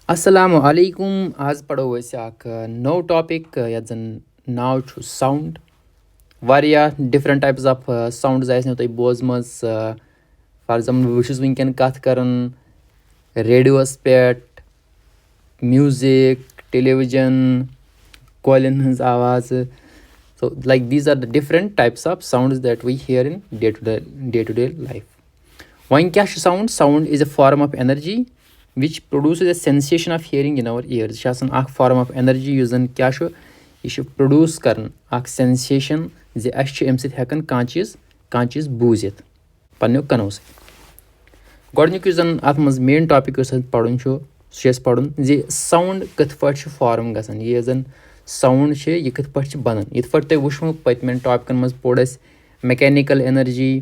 السلام علیکم. آز پرو أسۍ اکھ نوٚو ٹاپِک یَتھ زَن ناو چھُ ساوُنٛڈ. واریاہ ڈِفرنٛٹ ٹایپٕس آف ساوُنٛڈٕز آسنو تۄہہِ بوزمٕژ. فار ایگزامپٕل بہٕ چھُس وٕنکٮ۪ن کَتھ کَران ریڈیوَس پٮ۪ٹھ، میوٗزِک، ٹیلیوِجَن، کۄلٮ۪ن ہٕنٛز آوازٕ. So like these are the different types of sounds that we hear in day to day life. وۄنۍ کیاہ چھُ sound? Sound is a form of energy which produces a sensation of hearing in our ears. یہِ چھِ آسان اَکھ form of energy یُس زَن کیاہ چھُ، یہِ چھُ پرٛوڈیوٗس کَران اَکھ سٮ۪نسیشَن زِ اَسہِ چھُ اَمہِ سۭتۍ ہٮ۪کان کانٛہہ چیٖز بوٗزِتھ پنٛنیو کَنو سۭتۍ. گۄڈٕنیُک یُس زَن اَتھ منٛز مین ٹاپِک یُس اَسہِ پَرُن چھُ سُہ چھُ اَسہِ پَرُن زِ ساوُنٛڈ کِتھ پٲٹھۍ چھُ فارم گژھان. یہِ زَن ساوُنٛڈ چھِ یہِ کِتھ پٲٹھۍ چھِ بَنان. یِتھ پٲٹھۍ تۄہہِ وٕچھمو پٔتمٮ۪ن ٹاپِکَن منٛز پوٚر اَسہِ میکینِکَل اٮ۪نَرجی،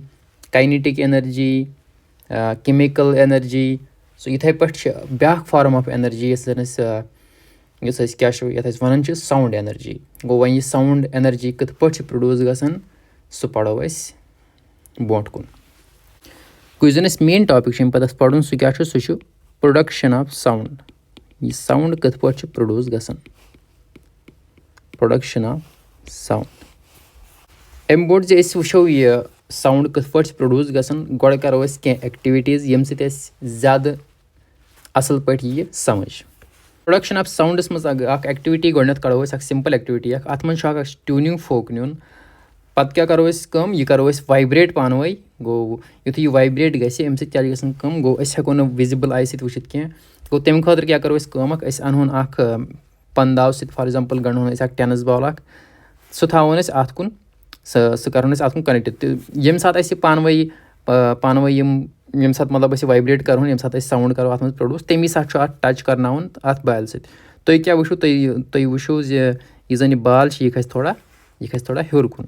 کاینِٹِک اٮ۪نَرجی، کیمِکَل اٮ۪نَرجی. سو یِتھَے پٲٹھۍ چھِ بیٛاکھ فارم آف اٮ۪نَرجی یۄس أسۍ کیاہ چھُ یَتھ أسۍ وَنان چھِ ساوُنٛڈ اٮ۪نَرجی. گوٚو وۄنۍ یہِ ساوُنٛڈ اٮ۪نَرجی کِتھ پٲٹھۍ چھِ پرٛوڈیوٗس گژھان سُہ پَرو أسۍ برونٛٹھ کُن. گوٚو یُس زَن اَسہِ مین ٹاپِک چھُ اَمہِ پَتہٕ اَسہِ پَرُن سُہ کیاہ چھُ، سُہ چھُ پرٛوڈَکشَن آف ساوُنٛڈ. یہِ ساوُنٛڈ کِتھ پٲٹھۍ چھُ پرٛوڈیوٗس گژھان. Production of sound. اَمہِ برونٛٹھ زِ أسۍ وٕچھو یہِ ساوُنٛڈ کِتھ پٲٹھۍ چھِ پرٛوڈیوٗس گژھان، گۄڈٕ کَرو أسۍ کینٛہہ ایٚکٹِوِٹیٖز ییٚمہِ سۭتۍ اَسہِ زیادٕ اَصٕل پٲٹھۍ ییہِ سَمٕجھ. پرٛوڈَکشَن آف ساوُنٛڈَس منٛز اَکھ ایٚکٹِوِٹی گۄڈٕنٮ۪تھ کَرو أسۍ اَکھ سِمپٕل ایٚکٹِوِٹی اَکھ. اَتھ منٛز چھُ اَکھ ٹیوٗنِنٛگ فوک نیُن. پَتہٕ کیاہ کَرو أسۍ کٲم، یہِ کَرو أسۍ وایبریٹ پانہٕ ؤنۍ. گوٚو یُتھُے یہِ وایبریٹ گژھِ اَمہِ سۭتۍ کیاہ چھِ گژھان کٲم، گوٚو أسۍ ہٮ۪کو نہٕ وِزِبٕل آیہِ سۭتۍ وٕچھِتھ کینٛہہ. گوٚو تَمہِ خٲطرٕ کیاہ کَرو أسۍ کٲم اَکھ، أسۍ اَنہون اَکھ پَنہٕ داو سۭتۍ فار ایٚگزامپٕل گنٛڈہون أسۍ اَکھ ٹٮ۪نٕس بال اَکھ، سُہ تھاوون أسۍ اَتھ کُن، سُہ کَرون أسۍ اَتھ کُن کَنٮ۪کٹ. تہٕ ییٚمہِ ساتہٕ اَسہِ یہِ پانہٕ ؤنۍ ییٚمہِ ساتہٕ مطلب أسۍ یہِ وایبریٹ کَرہون، ییٚمہِ ساتہٕ أسۍ ساوُنٛڈ کَرو اَتھ منٛز پرٛوڈیوٗس، تَمی ساتہٕ چھُ اَتھ ٹَچ کَرناوُن اَتھ بالہِ سۭتۍ. تُہۍ کیاہ وٕچھو، تُہۍ وٕچھو زِ یُس زَن یہِ بال چھِ یہِ کھسہِ تھوڑا ہیوٚر کُن.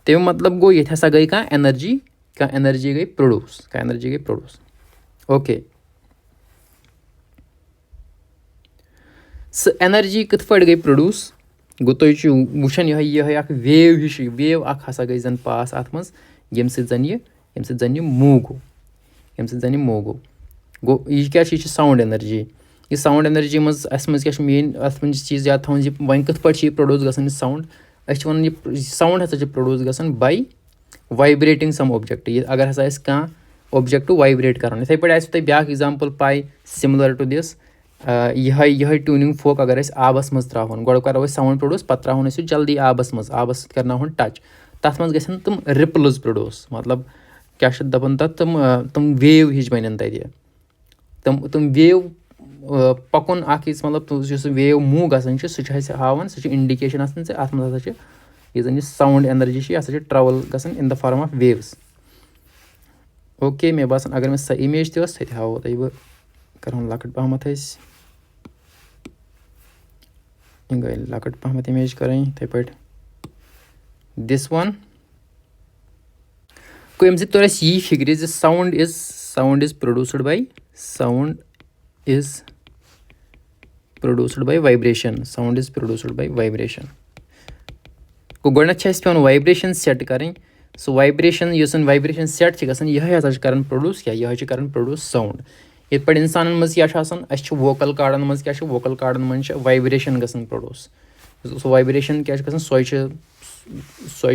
تَمیُک مطلب گوٚو ییٚتہِ ہسا گٔے کانٛہہ اٮ۪نَرجی گٔے پرٛوڈیوٗس. اوکے، سُہ اٮ۪نَرجی کِتھ پٲٹھۍ گٔے پرٛوڈیوٗس. گوٚو تُہۍ چھِو وٕچھان یِہوٚے اَکھ ویو ہِش، ویو اَکھ ہسا گٔے زَن پاس اَتھ منٛز ییٚمہِ سۭتۍ زَن یہِ موٗ گوٚو. گوٚو یہِ کیاہ چھُ، یہِ چھِ ساوُنٛڈ اٮ۪نَرجی. یہِ ساوُنٛڈ اٮ۪نَرجی منٛز اَسہِ منٛز کیاہ چھُ مین، اَتھ منٛز چھِ چیٖز یاد تھاوُن زِ وۄنۍ کِتھ پٲٹھۍ چھِ یہِ پرٛوڈیوٗس گژھان یہِ ساوُنٛڈ. أسۍ چھِ وَنان یہِ ساوُنٛڈ ہسا چھِ پرٛوڈیوٗس گژھان باے وایبریٹِنٛگ سم اوبجَکٹ. اگر ہسا أسۍ کانٛہہ اوبجَکٹ وایبریٹ کَرُن. یِتھَے پٲٹھۍ آسِوٕ تۄہہِ بیٛاکھ ایٚگزامپٕل پاے سِملَر ٹُو دِس. یِہوٚے ٹیوٗنِنٛگ فوک اگر أسۍ آبَس منٛز ترٛاوہون، گۄڈٕ کَرو أسۍ ساوُنٛڈ پرٛوڈیوٗس، پَتہٕ ترٛاوہون أسۍ سُہ جلدی آبَس سۭتۍ کَرناوہون ٹَچ. تَتھ منٛز گژھن تِم رِپلٕز پرٛوڈیوٗس، مطلب کیاہ چھِ دَپان تَتھ، تِم ویو ہِش بَنن تَتہِ. تِم ویو پَکُن اَکھ یُس مطلب یُس سُہ ویو موٗ گژھان چھُ، سُہ چھُ اَسہِ ہاوان، سُہ چھُ اِنڈِکیشَن آسان زِ اَتھ منٛز ہسا چھِ یُس زَن یہِ ساوُنٛڈ اٮ۪نَرجی چھِ یہِ ہسا چھِ ٹرٛاوٕل گژھان in the form of waves. Okay, مےٚ باسان اگر مےٚ سۄ اِمیج تہِ ٲس سۄ تہِ ہاوو تۄہہِ بہٕ. کَرہون لۄکٕٹ پَہمَتھ أسۍ، یہِ گٔے لۄکٕٹ پَہمَتھ اِمیج کَرٕنۍ یِتھَے پٲٹھۍ دِس وَن. گوٚو اَمہِ سۭتۍ توٚر اَسہِ یی فِکرِ زِ ساوُنٛڈ اِز پرٛوڈیوٗسٕڈ باے وایبریشَن. گوٚو گۄڈٕنٮ۪تھ چھِ اَسہِ پٮ۪وان وایبریشَن سٮ۪ٹ کَرٕنۍ. سُہ وایبریشَن یُس زَن وایبریشَن سٮ۪ٹ چھِ گژھان، یِہوٚے ہسا چھِ کَران پرٛوڈیوٗس یِہوٚے چھِ کَران پرٛوڈیوٗس ساوُنٛڈ. یِتھ پٲٹھۍ اِنسانَن منٛز کیاہ چھُ آسان، اَسہِ چھُ ووکَل کاڈَن منٛز کیاہ چھُ، ووکَل کاڈَن منٛز چھِ وایبریشَن گژھان پرٛوڈیوٗس. سُہ وایبریشَن کیاہ چھِ گژھان، سۄے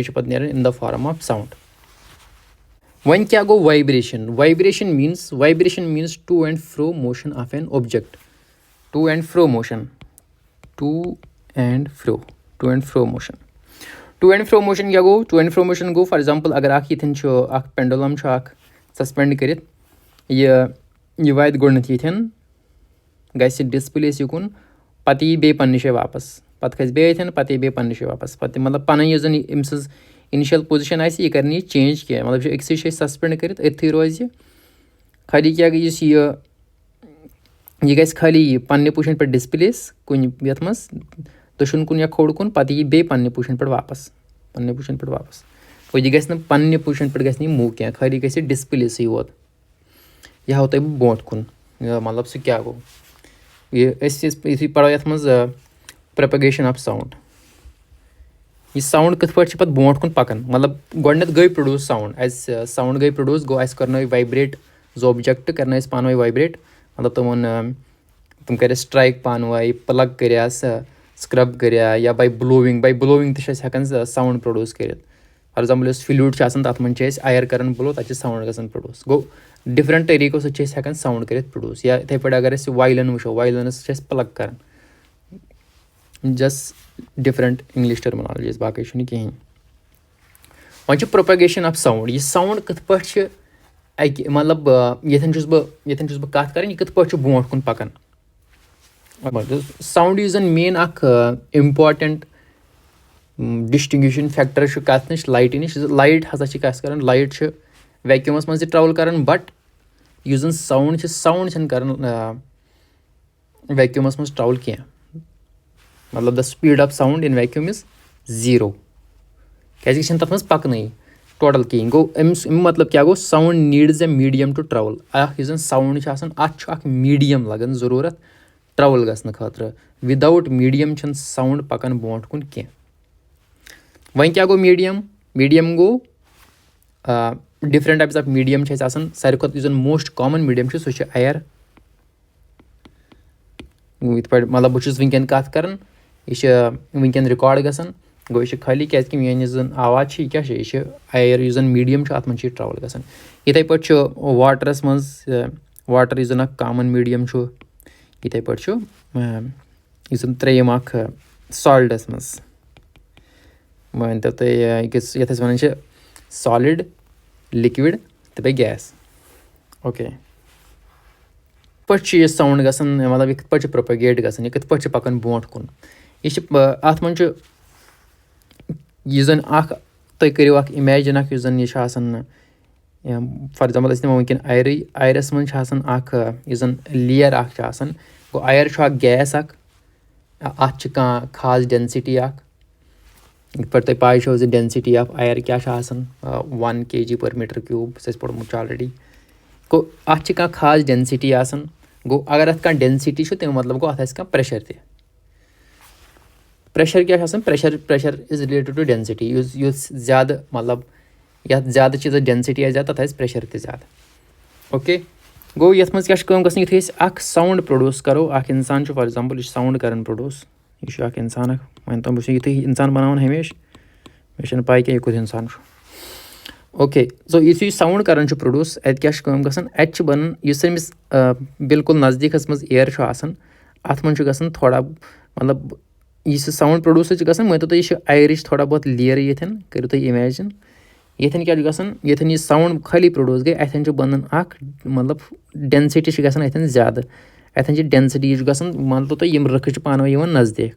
چھِ پَتہٕ نیران in the form of sound. وۄنۍ کیاہ گوٚو vibration. Vibration means to and fro motion of an object. To and fro motion کیاہ گوٚو. ٹوٗ اینٛڈ فرٛو موشَن گوٚو فار ایٚگزامپٕل اگر اَکھ ییٚتھٮ۪ن چھُ اَکھ پٮ۪نڈُلَم چھُ اَکھ سَسپٮ۪نٛڈ کٔرِتھ، یہِ واتہِ گۄڈٕنٮ۪تھ ییٚتھٮ۪ن، گژھِ ڈِسپٕلیس یُکُن، پَتہٕ یی بیٚیہِ پنٛنہِ جایہِ واپَس، پَتہٕ کھسہِ بیٚیہِ ییٚتھٮ۪ن، پَتہٕ یی بیٚیہِ پنٛنہِ جایہِ واپَس. پَتہٕ مطلب پَنٕنۍ یُس زَن أمۍ سٕنٛز اِنِشَل پوزِشَن آسہِ یہِ کَرِ نہٕ یہِ چینٛج کینٛہہ. مطلب یہِ چھُ أکسٕے جایہِ سَسپٮ۪نٛڈ کٔرِتھ أتھٕے روزِ یہِ. خٲلی کیاہ گٔے یُس یہِ گژھِ خٲلی یہِ پنٛنہِ پوزِشَن پٮ۪ٹھ ڈِسپٕلیس کُنہِ یَتھ منٛز دٔچھُن کُن یا کھوٚوُر کُن، پَتہٕ یی بیٚیہِ پنٛنہِ پوزِشَن پٮ۪ٹھ واپَس. گوٚو یہِ گژھِ نہٕ پنٛنہِ پوزِشَن پٮ۪ٹھ گژھِ نہٕ یہِ موٗ کینٛہہ، خٲلی گژھِ یہِ ڈِسپٕلیسٕے یوت. یہِ ہاوو تۄہہِ بہٕ برونٛٹھ کُن مطلب سُہ کیٛاہ گوٚو أسۍ یُتھُے پَرو یَتھ منٛز پرٛوپَگیشَن آف ساوُنٛڈ یہِ ساوُنٛڈ کِتھ پٲٹھۍ چھِ پَتہٕ برونٛٹھ کُن پَکان مطلب گۄڈنٮ۪تھ گٔے پرٛوڈوٗس ساوُنٛڈ اَسہِ ساوُنٛڈ گٔے پرٛوڈوٗس گوٚو اَسہِ کَرنٲوۍ وایبریٹ زٕ اوبجَکٹ کَرنٲے اَسہِ پانہٕ ؤنۍ وایبریٹ مطلب تِم کَرِ سٹرایک پانہٕ ؤنۍ پٕلگ کَریس سٕکرب کَریا یا باے بٕلووِنٛگ تہِ چھِ أسۍ ہٮ۪کان ساوُنٛڈ پرٛوڈوٗس کٔرِتھ فار ایٚگزامپٕل یُس فِلیوٗٹ چھُ آسان تَتھ منٛز چھِ أسۍ اَیر کَران بٕلو تَتہِ چھِ ساوُنٛڈ گژھان پرٛوڈوٗس گوٚو ڈِفرَنٛٹ طٔریٖقو سۭتۍ چھِ أسۍ ہٮ۪کان ساوُنٛڈ کٔرِتھ پرٛوڈوٗس یا یِتھَے پٲٹھۍ اگر أسۍ وایلَن وٕچھو وایلَنَس چھِ أسۍ پٕلگ کَران جسٹ ڈِفرَنٛٹ اِنٛگلِش ٹٔرمِنالجیٖز باقٕے چھُنہٕ کِہیٖنۍ وۄنۍ چھِ پرٛوپَگیشَن آف ساوُنٛڈ یہِ ساوُنٛڈ کِتھ پٲٹھۍ چھِ اَکہِ مطلب ییٚتھٮ۪ن چھُس بہٕ کَتھ کَران یہِ کِتھ پٲٹھۍ چھُ برونٛٹھ کُن پَکان ساوُنٛڈ یُس زَن مین اَکھ اِمپاٹَنٹ ڈِسٹِنٛگوِشِنٛگ فیکٹر چھُ کَتھ نِش لایٹہِ نِش لایٹ ہسا چھِ کَتھ کَران لایٹ چھِ ویکیوٗمَس منٛز تہِ ٹرٛاوٕل کَران بَٹ یُس زَن ساوُنٛڈ چھِنہٕ کَران ویکیوٗمَس منٛز ٹرٛاوٕل کینٛہہ مطلب the speed of sound in vacuum is 0 کیٛازِکہِ یہِ چھِنہٕ تَتھ منٛز پَکنٕے ٹوٹَل کِہیٖنۍ گوٚو أمِس اَمیُک مطلب کیٛاہ گوٚو sound needs A medium to travel اَکھ یُس زَن ساوُنٛڈ چھُ آسان اَتھ چھُ اَکھ میٖڈیَم لَگان ضروٗرت ٹرٛاوٕل گژھنہٕ خٲطرٕ وِدآوُٹ میٖڈیَم چھِنہٕ ساوُنٛڈ پَکان برونٛٹھ کُن کینٛہہ وۄنۍ کیٛاہ گوٚو میٖڈیَم گوٚو ڈِفرَنٛٹ ٹایپٕس آف میٖڈیَم چھِ اَسہِ آسان ساروی کھۄتہٕ یُس زَن موسٹ کامَن میٖڈیَم چھُ سُہ چھُ اَیر یِتھ پٲٹھۍ مطلب بہٕ چھُس وٕنکٮ۪ن کَتھ کَران یہِ چھِ وٕنکٮ۪ن رِکاڈ گژھان گوٚو یہِ چھِ خٲلی کیٛازِکہِ میٛٲنۍ یُس زَن آواز چھِ یہِ کیٛاہ چھِ یہِ چھِ اَیر یُس زَن میٖڈیَم چھُ اَتھ منٛز چھِ یہِ ٹرٛاوٕل گژھان یِتھَے پٲٹھۍ چھُ واٹرَس منٛز واٹَر یُس زَن اَکھ کامَن میٖڈیَم چھُ یِتھَے پٲٹھۍ چھُ یُس زَن ترٛیٚیِم اَکھ سالٹَس منٛز مٲنۍتو تُہۍ أکِس یَتھ أسۍ وَنان چھِ سالِڈ لِکوِڈ تہٕ بیٚیہِ گیس اوکے یِتھ پٲٹھۍ چھُ یہِ ساوُنٛڈ گژھان مطلب یہِ کِتھ پٲٹھۍ چھُ پرٛوپَگیٹ گژھان یہِ کِتھ پٲٹھۍ چھِ پَکان برونٛٹھ کُن یہِ چھِ اَتھ منٛز چھُ یُس زَن اَکھ تُہۍ کٔرِو اَکھ اِمیجِن اَکھ یُس زَن یہِ چھُ آسان فار ایٚگزامپٕل أسۍ نِمو وٕنکٮ۪ن اَیرٕے اَیرَس منٛز چھِ آسان اَکھ یُس زَن لیَر اَکھ چھُ آسان گوٚو اَیر چھُ اَکھ گیس اَکھ اَتھ چھِ کانٛہہ خاص ڈٮ۪نسِٹی اَکھ یِتھ پٲٹھۍ تۄہہِ پاے چھو زِ ڈٮ۪نسِٹی آف اَیر کیٛاہ چھِ آسان 1 kg/m³ سُہ اَسہِ پوٚرمُت چھُ آلریڈی گوٚو اَتھ چھِ کانٛہہ خاص ڈٮ۪نسِٹی آسان گوٚو اگر اَتھ کانٛہہ ڈٮ۪نسِٹی چھُ تَمیُک مطلب گوٚو اَتھ آسہِ کانٛہہ پرٛیشَر تہِ پرٛیشَر کیٛاہ چھُ آسان pressure is related to density یُس زیادٕ مطلب یَتھ زیادٕ چیٖزَس ڈٮ۪نسِٹی آسہِ زیادٕ تَتھ آسہِ پرٛیشَر تہِ زیادٕ اوکے گوٚو یَتھ منٛز کیٛاہ چھِ کٲم گژھان یُتھُے أسۍ اَکھ ساوُنٛڈ پرٛوڈوٗس کَرو اَکھ اِنسان چھُ فار ایٚگزامپٕل یہِ چھُ ساوُنٛڈ کَران پرٛوڈوٗس یہِ چھُ اَکھ اِنسان اَکھ مٲنۍتو بہٕ چھُس یُتھُے اِنسان بَناوان ہمیشہِ مےٚ چھَنہٕ پاے کینٛہہ یہِ کُس اِنسان چھُ اوکے سو یُتھُے یہِ ساوُنٛڈ کَران چھُ پرٛوڈوٗس اَتہِ کیٛاہ چھِ کٲم گژھان اَتہِ چھِ بَنان یُس أمِس بِلکُل نزدیٖکَس منٛز اِیر چھُ آسان اَتھ منٛز چھُ گژھان تھوڑا مطلب یُس یہِ ساوُنٛڈ پرٛوڈوٗس چھُ گژھان مٲنۍتو تُہۍ یہِ چھِ اَیرٕچ تھوڑا بہت لیرٕ ییٚتھٮ۪ن کٔرِو تُہۍ اِمیجِن ییٚتھٮ۪ن کیٛاہ چھُ گژھان ییٚتھٮ۪ن یہِ ساوُنٛڈ خٲلی پرٛوڈوٗس گٔے اَتھٮ۪ن چھُ بَنان اَکھ مطلب ڈٮ۪نسِٹی چھِ گژھان اَتھٮ۪ن زیادٕ اَتھٮ۪ن چھِ ڈٮ۪نسِٹی یہِ چھُ گژھان مٲنتو تُہۍ یِم رٕکھٕ چھِ پانہٕ ؤنۍ یِوان نزدیٖک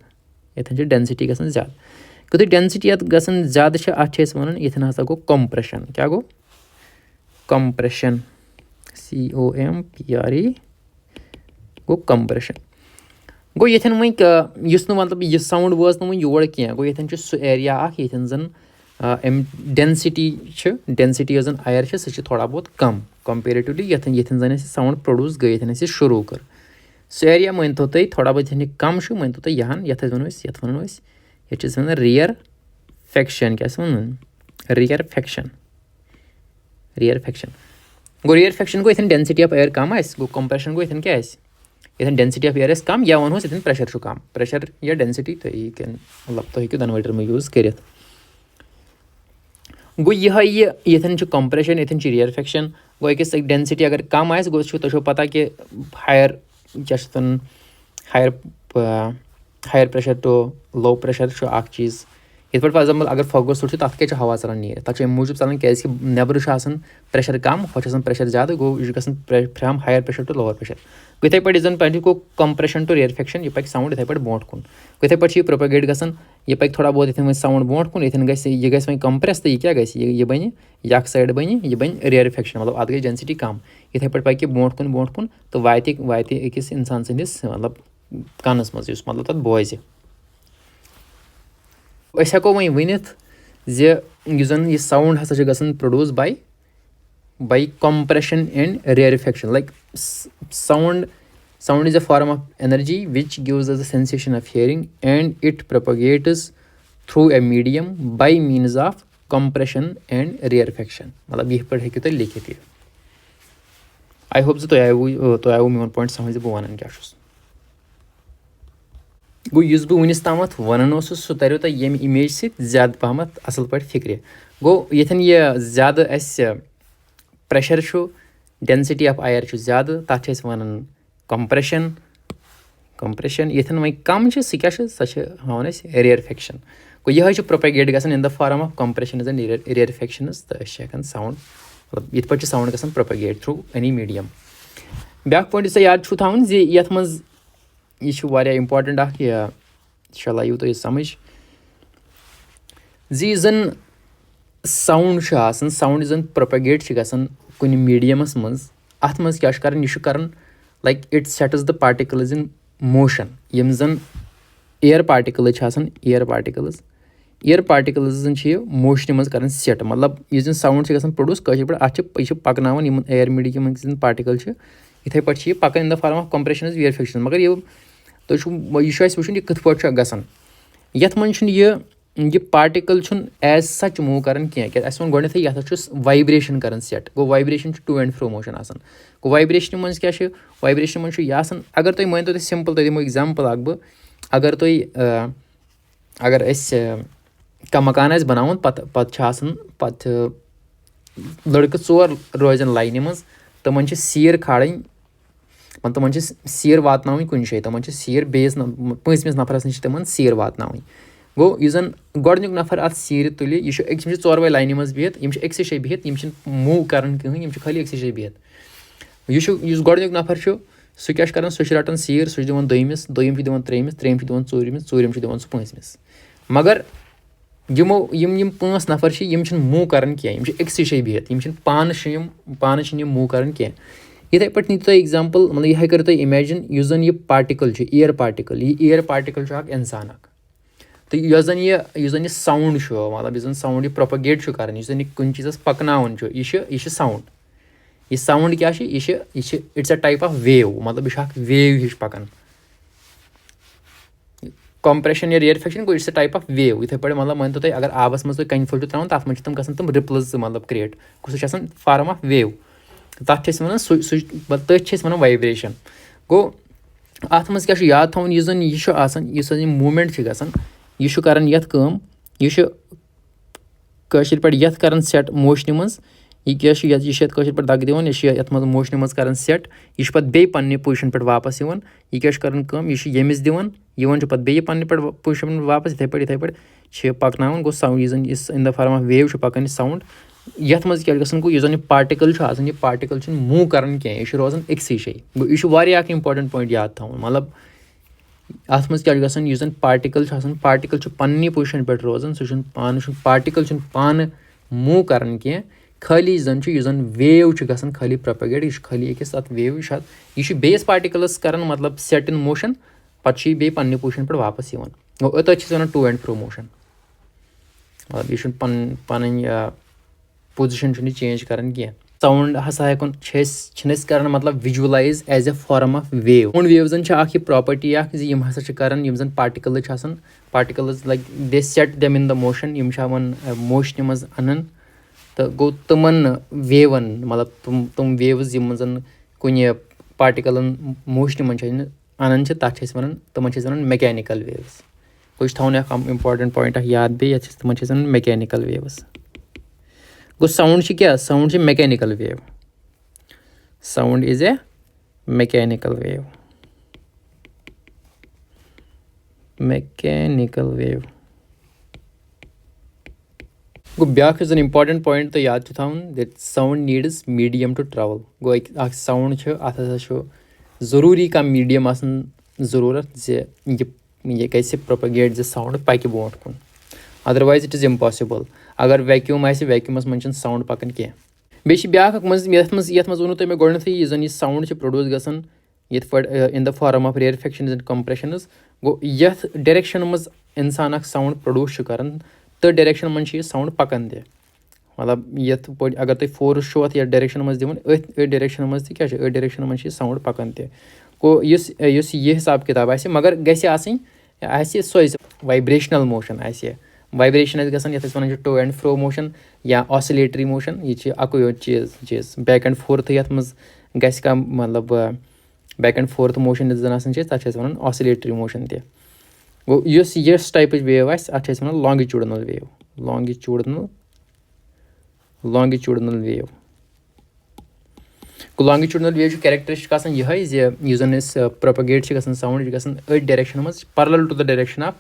ییٚتھٮ۪ن چھِ ڈٮ۪نسِٹی گژھان زیادٕ یُتھُے ڈٮ۪نسِٹی اَتھ گژھان زیادٕ چھِ اَتھ چھِ أسۍ وَنان ییٚتھٮ۪ن ہسا گوٚو کَمپرٛٮ۪شَن کیٛاہ گوٚو کَمپرٛٮ۪شَن COMPRE گوٚو کَمپرٛٮ۪شَن گوٚو ییٚتھٮ۪ن وۄنۍ یُس نہٕ مطلب یہِ ساوُنٛڈ وٲژ نہٕ وۄنۍ یور کینٛہہ گوٚو ییٚتھٮ۪ن چھُ سُہ ایریا اَکھ ییٚتھٮ۪ن زَن اَمہِ ڈٮ۪نسِٹی چھِ ڈٮ۪نسِٹی یۄس زَن اَیر چھِ سُہ چھِ تھوڑا بہت کَم کَمپیریٹِولی ییٚتھٮ۪ن زَن اَسہِ ساوُنٛڈ پرٛوڈوٗس گٔے ییٚتھٮ۪ن اَسہِ یہِ شروٗع کٔر سُہ ایریا مٲنۍتو تُہۍ تھوڑا بہت ییٚتھٮ۪ن یہِ کَم چھُ مٲنۍتو تُہۍ یَتھ أسۍ وَنو أسۍ یَتھ وَنو أسۍ یَتھ چھِ أسۍ وَنان رِیَر فٮ۪کشَن کیٛاہ چھِ وَنان رِیَر فٮ۪کشَن گوٚو رِیَر فٮ۪کشَن گوٚو ییٚتھٮ۪ن ڈٮ۪نسِٹی آف اِیر کَم آسہِ گوٚو کَمپرٛٮ۪شَن گوٚو ییٚتھٮ۪ن کیٛاہ آسہِ ییٚتھٮ۪ن ڈٮ۪نسِٹی آف اِیر آسہِ کَم یا وَنہوس ییٚتھٮ۪ن پرٛیشَر چھُ کَم پرٛیشَر یا ڈٮ۪نسِٹی تُہۍ ہیٚکِو مطلب تُہۍ ہیٚکِو دۄنوَے ٹٔرمہٕ یوٗز کٔرِتھ گوٚو یِہوٚے یہِ ییٚتھٮ۪ن چھُ کَمپرٛٮ۪شَن ییٚتھٮ۪ن چھِ رِیَر فٮ۪کشَن گوٚو أکِس ڈٮ۪نسِٹی اگر کَم آسہِ گوٚو تۄہہِ چھو پَتہ کہِ ہایَر کیٛاہ چھِ اَتھ وَنان higher pressure to low pressure چھُ اَکھ چیٖز یِتھ پٲٹھۍ فار ایٚگزامپٕل اگر فوکَس سُٹ چھُ تَتھ کیٛازِ چھِ ہوا ژَلان نیٖرِتھ تَتھ چھُ اَمہِ موٗجوٗب ژَلان کیٛازِکہِ نٮ۪برٕ چھُ آسان پرٛیشَر کَم ہۄتھ چھُ آسان پرٛیشَر زیادٕ گوٚو یہِ چھُ گژھان from higher pressure to lower pressure گوٚو یِتھَے پٲٹھۍ یُس زَن پَتہٕ گوٚو کَمپرٛٮ۪شَن ٹُو رِیَر فٮ۪کشَن یہِ پَکہِ ساوُنٛڈ یِتھَے پٲٹھۍ برونٛٹھ کُن گوٚو یِتھَے پٲٹھۍ چھِ یہِ پرٛوپَگیٹ گژھان یہِ پَکہِ تھوڑا بہت ییٚتھٮ۪ن وۄنۍ ساوُنٛڈ برونٛٹھ کُن ییٚتھٮ۪ن گژھِ یہِ گژھِ وۄنۍ کَمپرٛٮ۪س تہٕ یہِ کیٛاہ گژھِ یہِ بَنہِ یہِ اَکھ سایڈ بَنہِ یہِ بَنہِ رِیَر فٮ۪کشَن مطلب اَتھ گژھِ ڈٮ۪نسِٹی کَم یِتھَے پٲٹھۍ پَکہِ یہِ برونٛٹھ کُن تہٕ واتہِ أکِس اِنسان سٕنٛدِس مطلب کَنَس منٛز یُس مطلب تَتھ بوزِ أسۍ ہٮ۪کو وۄنۍ ؤنِتھ زِ یُس زَن یہِ ساوُنٛڈ ہسا چھُ گژھان produce by by compression and rarefaction. Like sound is a form of energy which gives us the sensation of hearing, and it propagates through a medium by means of compression and rarefaction. मतलब यह पर है कि तो लिखित ये I hope so तो आयो मेन पॉइंट समझ बो वनन क्या छुस गो युस बो वनिस तामत वनन ओसुस सु तरियो त यम इमेज से ज्यादा पहमत असल पर फिक्र गो यथन ये ज्यादा अस प्रेशर छु डेंसिटी ऑफ एयर छु ज्यादा तात छ वनन compression यथन वै कम छ स क्या छ स छ हावन अस rarefaction गो यह छ propagate गसन in the form of compression and rarefaction त अस हेकन साउंड मतलब यथ पर साउंड गसन propagate through any medium back point से याद छु थावन जे यथ मज ये छु वारिया इंपॉर्टेंट अख ये इंशाल्लाह यू तो ये समझ जी जन साउंड छ आसन साउंड जन propagate छ गसन कुन मीडियमस मज अथ मज क्या छ करन यु छ करन like it sets the particles in motion यम जन air particles छ आसन air particles जन छ मोशन मज करन सेट मतलब ये जन साउंड छ गसन प्रोड्यूस कशि पर अछ छ पकनावन यम air medium जन पार्टिकल छ इथे पर छ पकन in the form of compression is rarefaction मगर ये तो छु ये छ वुशन ये कथ पट छ गसन यथ मन छ ये पार्टिकल छुन एज सच मूव करन क्या अस वन गोडे यथ छ वाइब्रेशन करन सेट गो वाइब्रेशन छ टू एंड फ्रो मोशन आसन गो वाइब्रेशन मन क्या छ वाइब्रेशन मन छ ये आसन अगर तो मान तो सिंपल तो दिमो एग्जांपल आग ब अगर तो अगर अस का मकान आस बनावन पत छ आसन पत लड़के चोर रोजन लाइन मज तमन छ सीर खाड़न मतलब तमन छ सीर वातनावन कुन शे तमन छ सीर बेस पंचमिस नफरस निश तमन सीर वातनावन गो यु जन गोडनुक नफर अत सीर तुलि यु एक चोरवे लाइन मज बिहत यम एक्स शे बिहत यम मूव करन कहीं यम खाली एक्स शे बिहत यु गोडनुक नफर छु सु क्या करन सु रटन सीर सु दिवन दोयमिस दोयम छ दिवन त्रेयमिस त्रेयम छ दिवन चोरमिस चोरम छ दिवन सु पंचमिस मगर यम पांच नफर छ यम मूव करन क्या यम एक्स शे बिहत यम पान मूव करन क्या इथे पट नी तो एग्जांपल मतलब यह कर तो इमेजिन यु जन ये पार्टिकल छ एयर पार्टिकल छ अक इंसान अक तो यु जन ये साउंड छ मतलब यु जन साउंड ये प्रोपगेट छ करन यु जन कुन चीजस पकनावन छ ये साउंड ये साउंड क्या छ ये it's a type of wave मतलब ये अक वेव हिश पकन compression या rarefaction को it's a type of wave इथे पड़े मतलब मान तो अगर आबस मज कन फुल त्रावन तथ मज तम गसन तम रिपल्स मतलब क्रिएट कुछ आसन फॉर्म ऑफ वेव तथ छ वनान तथ छ वनान वाइब्रेशन गो अथ मज क्या याद थवन यु जन यह आसन यस मूवमेंट छ गसन यह करन यथ काम यह कशिर पे यथ करन सेट मोशन मज यह क्या यह कशिर पे दग दिवन यह यथ मज मोशन मज करन सेट यह पत बे पन्ने पोजिशन पे वापस यवन यह क्या करन काम यह यमिस दिवन यवन पत बे पन्ने पे पोजिशन वापस इथे पे छ पकनावन गो साउंड यह जन इन द फॉर्म ऑफ वेव छ पकन साउंड यथ मज क्या गसन गो यह जन पार्टिकल छ आसन यह पार्टिकल छ मूव करन क्या यह रोजन एक्सी शे गो यह वारिया इंपॉर्टेंट पॉइंट याद थवन मतलब अथ मज क्या गसन यह जन पार्टिकल छ पन्नी पोजिशन पे रोजन सु पान पार्टिकल छ पान मूव करन क्या खाली जन यह जन वेव छ गसन खाली प्रोपगेट यह खाली अकिस अत वेव यह बेस पार्टिकल्स करन मतलब सेट इन मोशन पत बे पन्ने पोजिशन पे वापस यवन गो अत one two and fro motion मतलब यह पन पोजिशन चेंज करन क्या साउंड हसा हेकन कर मतलब visualise as a form of wave sound wave जन यह प्रॉपर्टी यम हसा करन यम जन particles like they set them in the motion यम मोशन मज अनन तो गो तमन वेवन मतलब तुम वेव्स यम जन कुन पार्टिकलन मोशन मन अनन तथ वन तमन वन मैकेनिकल वेव्स कुछ थवन इंपॉर्टेंट पॉइंट याद बे तमन वन मैकेनिकल वेव्स गो साउंड क्या sound mechanical wave sound is a mechanical wave गो ब्याक जन इंपॉर्टेंट पॉइंट तो याद थवन that sound needs medium to travel गो एक साउंड अत हसा जरूरी का मीडियम आसन जरूरत जे ये कैसे प्रोपगेट जे साउंड पकि ब्रोट कुन अदरवाइज इट इज इम्पॉसिबल अगर वैक्यूम आए वैक्यूमस मन साउंड पकन क्या बेह ब्याक मज वोनू तुम गोडनथी यह जन साउंड प्रोड्यूस गसन in the form of rarefaction and compression गो यथ डायरेक्शन मज इंसान साउंड प्रोड्यूस करन तो डायरेक्शन मन साउंड पकन दे مطلب یَتھ پٲٹھۍ اگر تُہۍ فورس چھُو اَتھ یَتھ ڈایریکشن منٛز دِوان أتھۍ ڈایریکشن منٛز تہِ کیٛاہ چھِ أتھۍ ڈایریکشن منٛز چھِ یہِ ساوُنٛڈ پَکان تہِ گوٚو یُس یہِ حِساب کِتاب آسہِ مگر گژھِ آسٕنۍ آسہِ سۄے وایبریشنل موشن آسہِ وایبریشن آسہِ گژھان یَتھ أسۍ وَنان چھِ ٹو اینڈ فرو موشن یا آسِلیٹری موشن یہِ چھِ اَکُے یوت چیٖز بیک اینڈ فورتھٕ یَتھ منٛز گژھِ کانٛہہ مطلب بیک اینڈ فورتھ موشن یُس زَن آسان چھِ تَتھ چھِ أسۍ وَنان آسِلیٹری موشن تہِ گوٚو یۄس ٹایپٕچ ویو آسہِ اَتھ چھِ أسۍ وَنان لانگِچوٗڈنل ویو لانگِچوٗڈنل ویو گوٚو لانگِچوٗڈنل ویو چھُ کیریکٹرسٹِک آسان یِہوے زِ یُس زَن أسۍ پروپگیٹ چھِ گژھان ساوُنٛڈ یہِ چھِ گژھان أتھۍ ڈایریکشن منٛز parallel to the direction of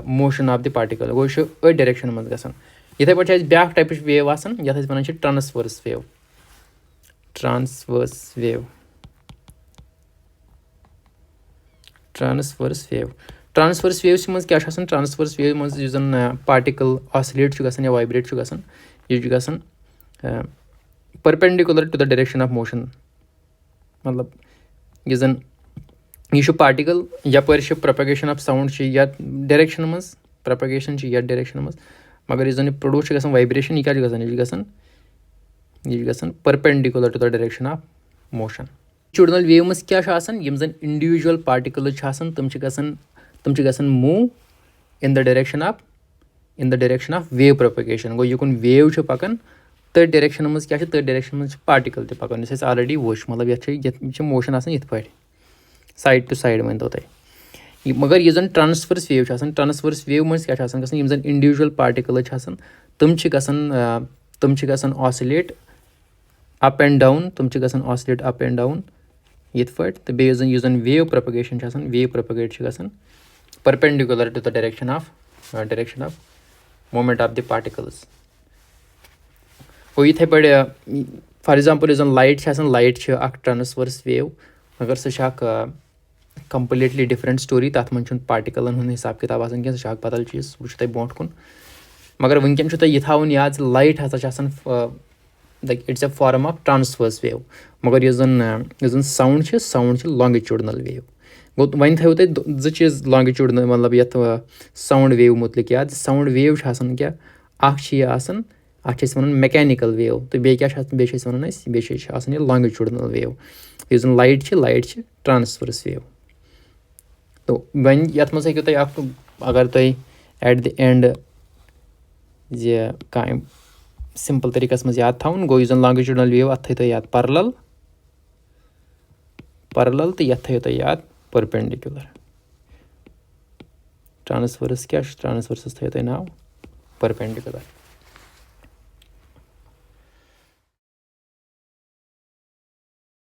motion of the particle گوٚو یہِ چھُ أتھۍ ڈایریکشن منٛز گژھان یِتھٕے پٲٹھۍ چھِ اَسہِ بیٛاکھ ٹایپٕچ ویو آسان یَتھ أسۍ وَنان چھِ ٹرانسوٲرٕس ویو ٹرانسوٲرٕس ویوَس منٛز کیٛاہ چھُ آسان ٹرانسوٲرٕس ویو منٛز یُس زَن پارٹِکل آسِلیٹ چھُ گژھان یا وایبریٹ چھُ گژھان یہِ چھُ گژھان perpendicular to the direction of motion مطلب یُس زَن یہِ چھُ پارٹِکل یپٲرۍ چھِ پروپگیشن آف ساوُنٛڈ چھِ یتھ ڈایریکشن منٛز پروپگیشن چھِ یتھ ڈایریکشن منٛز مگر یُس زَن یہِ پرٛوڈیوٗس چھُ گژھان وایبریشن یہِ کیٛاہ چھُ گژھان یہِ چھُ گژھان perpendicular to the direction of motion longitudinal wave منٛز کیٛاہ چھُ آسان یِم زَن اِنڈِوِجوَل پارٹِکلٕز چھِ آسان تِم چھِ گژھان move in the direction of wave propagation گوٚو یُکُن ویو چھُ پَکان تٔتھۍ ڈایریکشن منٛز کیٛاہ چھِ تٔتھۍ ڈایریکشن منٛز چھِ پارٹِکل تہِ پَکان یُس اَسہِ آلریڈی وٕچھ مطلب یَتھ چھِ موشن آسان یِتھ پٲٹھۍ سایڈ ٹُو سایڈ مٲنۍتو تُہۍ مگر یُس زَن ٹرانسفٲرٕس ویو چھِ آسان ٹرانسفٲرٕس ویو منٛز کیٛاہ چھِ آسان گژھان یِم زَن اِنڈِوِجوَل پارٹِکلٕز چھِ آسان تِم چھِ گژھان آسِلیٹ اَپ اینڈ ڈاوُن یِتھ پٲٹھۍ تہٕ بیٚیہِ یُس زَن ویو پروپگیشن چھِ آسان ویو پروپگیٹ چھِ گژھان perpendicular to the direction of movement of the particles گوٚو یِتھٕے پٲٹھۍ فار ایٚگزامپٕل یُس زَن لایٹ چھِ آسان لایٹ چھِ اکھ ٹرانسفٲرٕس ویو مگر سُہ چھِ اکھ کمپلیٖٹلی ڈِفرنٹ سٹوری تَتھ منٛز چھُنہٕ پارٹِکلن ہُنٛد حِساب کِتاب آسان کینٛہہ سُہ چھُ اکھ بدل چیٖز سُہ وٕچھو تۄہہِ برونٛٹھ کُن مگر وٕنکیٚن چھُو تۄہہِ یہِ تھاوُن یاد زِ لایٹ ہسا چھِ آسان like it's a form of transverse wave مگر یُس زَن ساوُنٛڈ چھِ لانگِچوٗڈنل ویو گوٚو وۄنۍ تھٲیِو تُہۍ زٕ چیٖز لانگِچوٗڈنل مطلب یَتھ ساوُنٛڈ ویو مُتعلِق یاد ساوُنٛڈ ویو چھِ آسان کیٛاہ اکھ چھِ یہِ آسان اَتھ چھِ أسۍ وَنان میکینِکل ویو تہٕ بیٚیہِ کیٛاہ چھِ آسان بیٚیہِ چھِ أسۍ وَنان بیٚیہِ چھِ آسان یہِ لانگِچوٗڈنل ویو یُس زَن لایٹ چھِ ٹرانسفٲرٕس ویو تہٕ وۄنۍ یَتھ منٛز ہیٚکِو تُہۍ اکھ اگر تۄہہِ ایٹ دِ اینڈ زِ کانٛہہ سِمپٕل طٔریٖقس منٛز یاد تھاوُن گوٚو یُس زَن لانگِچوٗڈنل ویو اَتھ تھٲیِو تُہۍ یاد پرلل تہٕ یَتھ تھٲیِو تُہۍ یاد پٔرپینڈِکیوٗلر ٹرانسفٲرٕس کیٛاہ چھُ ٹرانسفٲرسَس تھٲیِو تُہۍ ناو پٔرپینڈِکیوٗلر